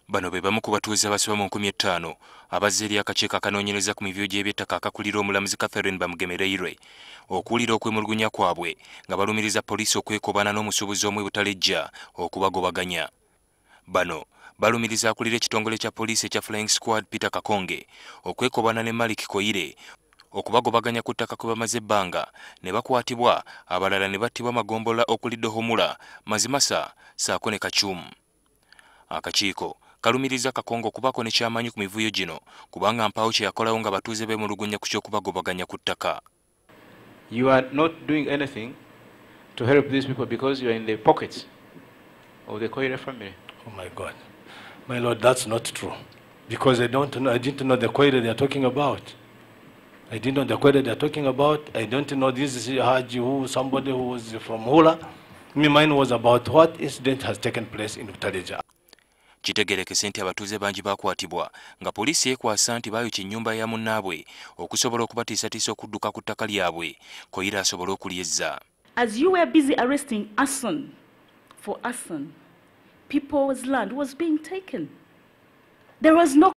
Bano be bamu ku batuuze abasoba mu 5,000 abazze eri akakiiko akanoonyereza ku mivyo gy'eby'ettaka akakulira omulamuzi Catherine Bamugemereire okuwulira okwemulugunya kwabwe nga balumiriza poliisi okwekobana n'omusuubuzi omwe butalejja okubagobaganya. Bano balumiriza akulira ekitongole kya poliisi ekya Flying Squad Peter Kakonge okwekobana ne Malik Koire okubagobaganya ku ttaka kwe bamaze ebbanga ne bakwatibwa, abalala ne battibwa Magombola okulidde Homula, Mazimasa ssaako ne Kacumu. Akakiiko kalumiriza Kakongo okubaako ne ky'amanyi ku mivuyo gino kubanga mpaawo kye yakolawo nga batuuze beemulugunya ku ky'okubagobaganya ku ttaka. You are not doing anything to help these people because you are in the pockets of the Koire family. Oh my God. My Lord, that's not true. Because I didn't know the Koire they are talking about. I didn't know the Koire they are talking about. I don't know this is Haji, somebody who was from Hula. Mine was about what incident has taken place in Butaleja. Kitegerekese nti abatuuze bangi bakwatibwa nga poliisi yeekwasa nti baayokya ennyumba ya munnaabwe okusobola okubatiisatiisa okudduka ku ttaka lyabwe Koire asobole okulyezza. As you were busy arresting Asan for Asan, people's land was being taken. There was no